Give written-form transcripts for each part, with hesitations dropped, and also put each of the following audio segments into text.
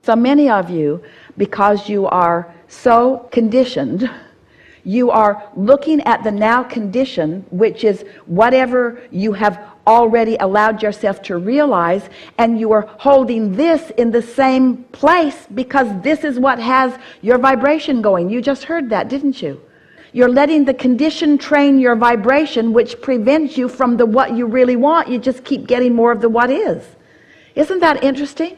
So many of you, because you are so conditioned, you are looking at the now condition, which is whatever you have already allowed yourself to realize, and you are holding this in the same place because this is what has your vibration going. You just heard that, didn't you? You're letting the condition train your vibration, which prevents you from the what you really want. You just keep getting more of the what is. Isn't that interesting?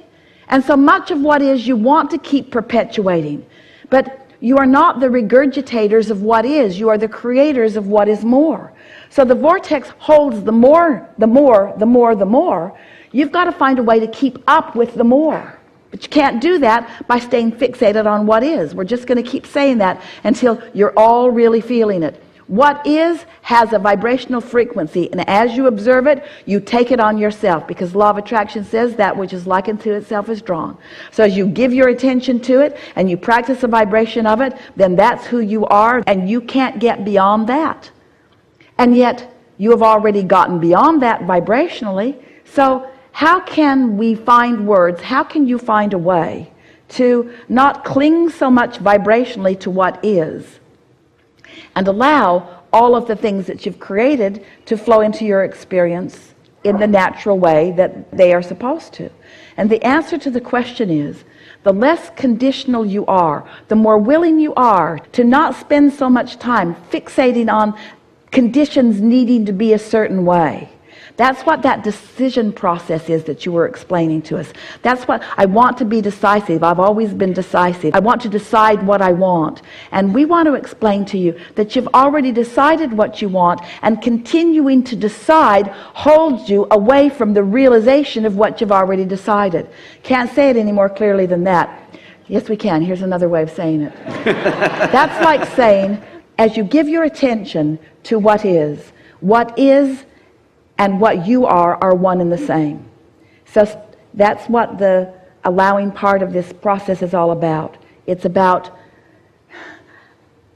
And so much of what is you want to keep perpetuating, but you are not the regurgitators of what is. You are the creators of what is more. So the vortex holds the more, the more, the more, the more. You've got to find a way to keep up with the more. But you can't do that by staying fixated on what is. We're just going to keep saying that until you're all really feeling it. What is has a vibrational frequency, and as you observe it, you take it on yourself, because law of attraction says that which is likened to itself is drawn. So as you give your attention to it and you practice the vibration of it, then that's who you are, and you can't get beyond that. And yet you have already gotten beyond that vibrationally. So how can we find words? How can you find a way to not cling so much vibrationally to what is, and allow all of the things that you've created to flow into your experience in the natural way that they are supposed to? And the answer to the question is, the less conditional you are, the more willing you are to not spend so much time fixating on conditions needing to be a certain way. That's what that decision process is that you were explaining to us. That's what I want to be decisive. I've always been decisive. I want to decide what I want. And we want to explain to you that you've already decided what you want, and continuing to decide holds you away from the realization of what you've already decided. Can't say it any more clearly than that. Yes, we can. Here's another way of saying it. That's like saying, as you give your attention to what is and what you are one and the same. So that's what the allowing part of this process is all about. It's about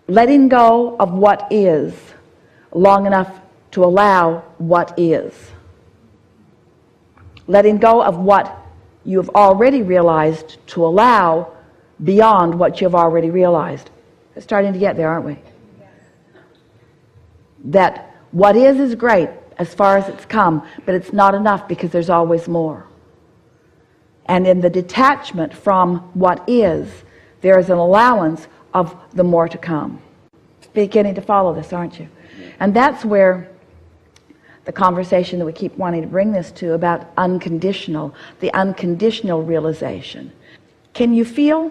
letting go of what is long enough to allow what is. Letting go of what you have already realized to allow beyond what you have already realized. We're starting to get there, aren't we? That what is great as far as it's come, but it's not enough because there's always more. And in the detachment from what is, there is an allowance of the more to come. Beginning to follow this, aren't you? And that's where the conversation that we keep wanting to bring this to about unconditional, the unconditional realization. Can you feel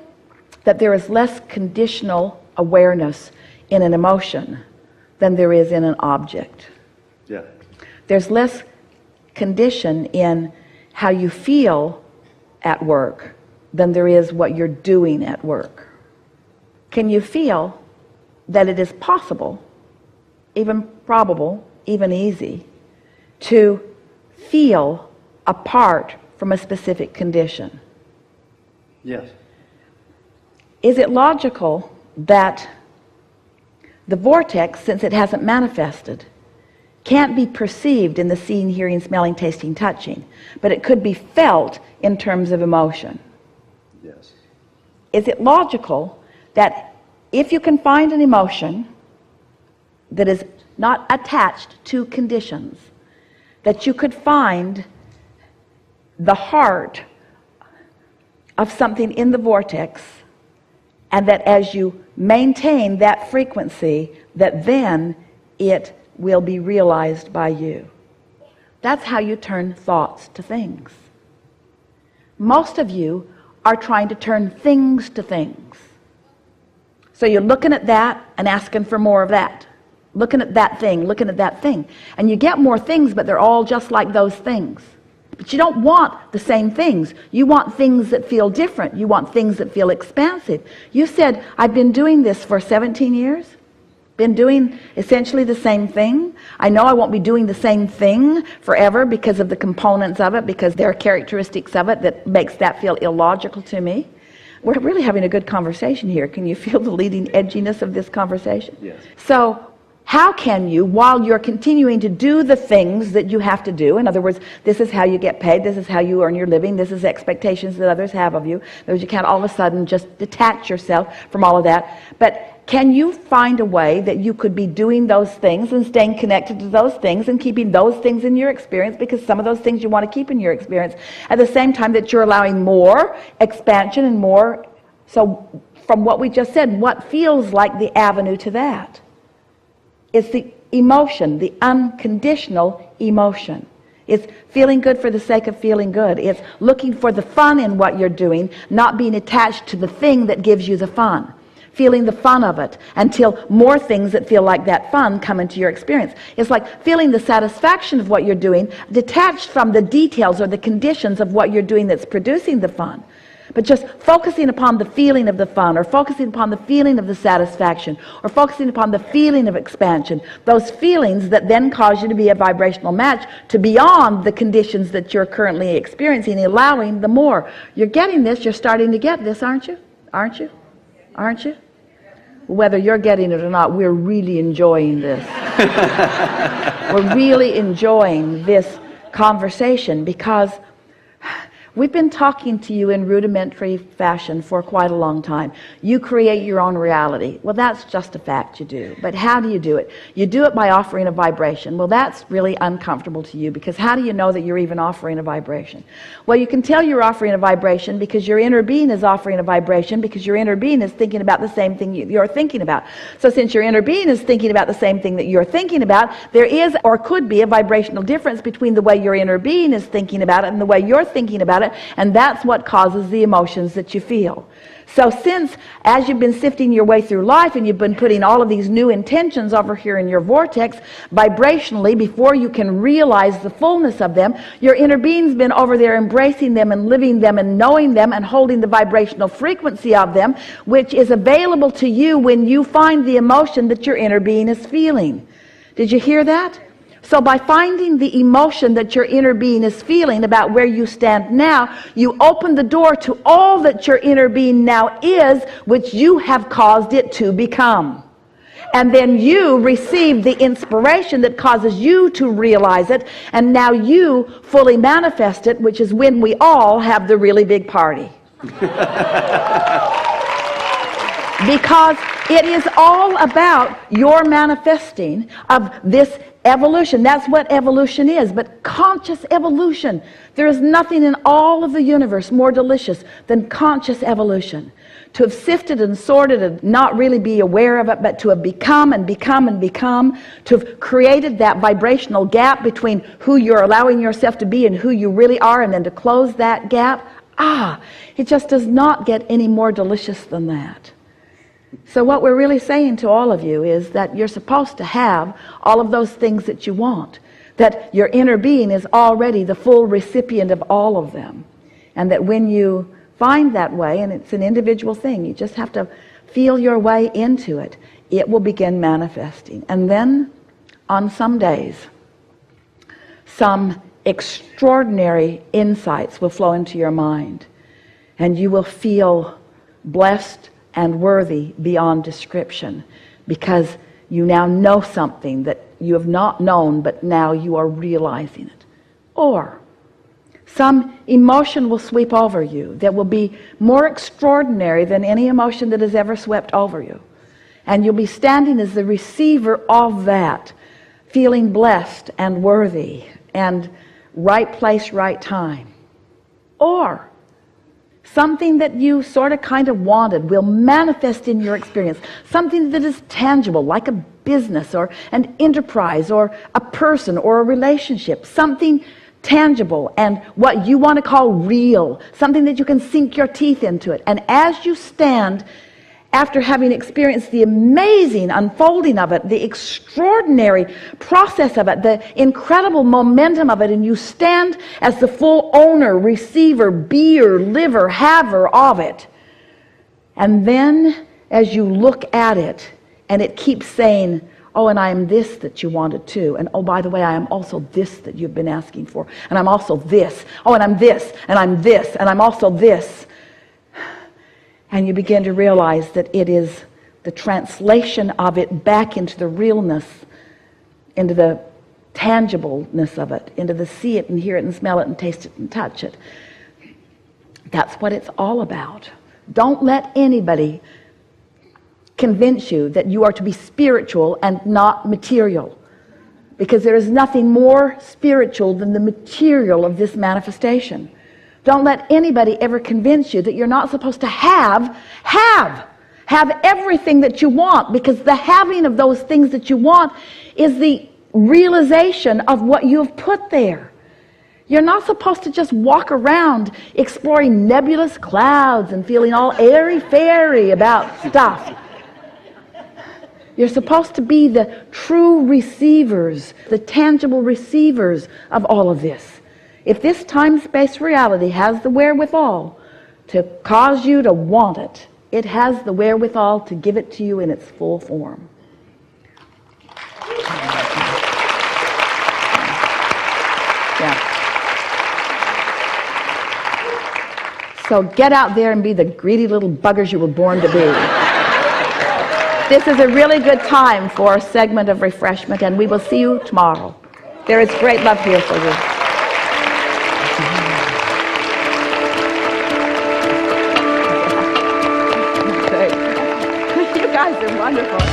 that there is less conditional awareness in an emotion than there is in an object? Yeah. There's less condition in how you feel at work than there is what you're doing at work. Can you feel that it is possible, even probable, even easy, to feel apart from a specific condition? Yes. Is it logical that the vortex, since it hasn't manifested, can't be perceived in the seeing, hearing, smelling, tasting, touching, but it could be felt in terms of emotion? Yes. Is it logical that if you can find an emotion that is not attached to conditions, that you could find the heart of something in the vortex, and that as you maintain that frequency, that then it will be realized by you? That's how you turn thoughts to things. Most of you are trying to turn things to things. So you're looking at that and asking for more of that. Looking at that thing, looking at that thing. And you get more things, but they're all just like those things. But you don't want the same things. You want things that feel different. You want things that feel expansive. You said, I've been doing this for 17 years. Been doing essentially the same thing. I know I won't be doing the same thing forever because of the components of it, because there are characteristics of it that makes that feel illogical to me. We're really having a good conversation here. Can you feel the leading edginess of this conversation? Yes. So how can you, while you're continuing to do the things that you have to do, in other words, this is how you get paid, this is how you earn your living, this is expectations that others have of you, because you can't all of a sudden just detach yourself from all of that, but can you find a way that you could be doing those things and staying connected to those things and keeping those things in your experience, because some of those things you want to keep in your experience, at the same time that you're allowing more expansion and more? So from what we just said, what feels like the avenue to that? It's the emotion, the unconditional emotion. It's feeling good for the sake of feeling good. It's looking for the fun in what you're doing, not being attached to the thing that gives you the fun. Feeling the fun of it until more things that feel like that fun come into your experience. It's like feeling the satisfaction of what you're doing, detached from the details or the conditions of what you're doing that's producing the fun. But just focusing upon the feeling of the fun, or focusing upon the feeling of the satisfaction, or focusing upon the feeling of expansion. Those feelings that then cause you to be a vibrational match to beyond the conditions that you're currently experiencing, allowing the more. You're getting this, you're starting to get this, aren't you? Aren't you? Aren't you? Whether you're getting it or not, we're really enjoying this. We're really enjoying this conversation, because we've been talking to you in rudimentary fashion for quite a long time. You create your own reality. Well, that's just a fact, you do. But how do you do it? You do it by offering a vibration. Well, that's really uncomfortable to you, because how do you know that you're even offering a vibration? Well, you can tell you're offering a vibration because your inner being is offering a vibration, because your inner being is thinking about the same thing you're thinking about. So since your inner being is thinking about the same thing that you're thinking about, there is or could be a vibrational difference between the way your inner being is thinking about it and the way you're thinking about it, and that's what causes the emotions that you feel. So since, as you've been sifting your way through life and you've been putting all of these new intentions over here in your vortex, vibrationally, before you can realize the fullness of them, your inner being's been over there embracing them and living them and knowing them and holding the vibrational frequency of them, which is available to you when you find the emotion that your inner being is feeling. Did you hear that? So by finding the emotion that your inner being is feeling about where you stand now, you open the door to all that your inner being now is, which you have caused it to become. And then you receive the inspiration that causes you to realize it, and now you fully manifest it, which is when we all have the really big party. Because it is all about your manifesting of this evolution. That's what evolution is, but conscious evolution. There is nothing in all of the universe more delicious than conscious evolution. To have sifted and sorted and not really be aware of it, but to have become and become and become, to have created that vibrational gap between who you're allowing yourself to be and who you really are, and then to close that gap. It just does not get any more delicious than that. So what we're really saying to all of you is that you're supposed to have all of those things that you want, that your inner being is already the full recipient of all of them, and that when you find that way, and it's an individual thing, you just have to feel your way into it, it will begin manifesting. And then on some days, some extraordinary insights will flow into your mind, and you will feel blessed and worthy beyond description, because you now know something that you have not known, but now you are realizing it. Or some emotion will sweep over you that will be more extraordinary than any emotion that has ever swept over you, and you'll be standing as the receiver of that, feeling blessed and worthy and right place, right time. Or something that you sort of kind of wanted will manifest in your experience. Something that is tangible, like a business or an enterprise or a person or a relationship. Something tangible and what you want to call real. Something that you can sink your teeth into it. And as you stand, after having experienced the amazing unfolding of it, the extraordinary process of it, the incredible momentum of it, and you stand as the full owner, receiver, beer, liver, haver of it. And then as you look at it, and it keeps saying, oh, and I am this that you wanted too. And oh, by the way, I am also this that you've been asking for. And I'm also this. Oh, and I'm this, and I'm this, and I'm also this. And you begin to realize that it is the translation of it back into the realness, into the tangibleness of it, into the see it and hear it and smell it and taste it and touch it. That's what it's all about. Don't let anybody convince you that you are to be spiritual and not material, because there is nothing more spiritual than the material of this manifestation. Don't let anybody ever convince you that you're not supposed to have everything that you want, because the having of those things that you want is the realization of what you have put there. You're not supposed to just walk around exploring nebulous clouds and feeling all airy-fairy about stuff. You're supposed to be the true receivers, the tangible receivers of all of this. If this time-space reality has the wherewithal to cause you to want it, it has the wherewithal to give it to you in its full form. Yeah. So get out there and be the greedy little buggers you were born to be. This is a really good time for a segment of refreshment, and we will see you tomorrow. There is great love here for you. Great. You guys are wonderful.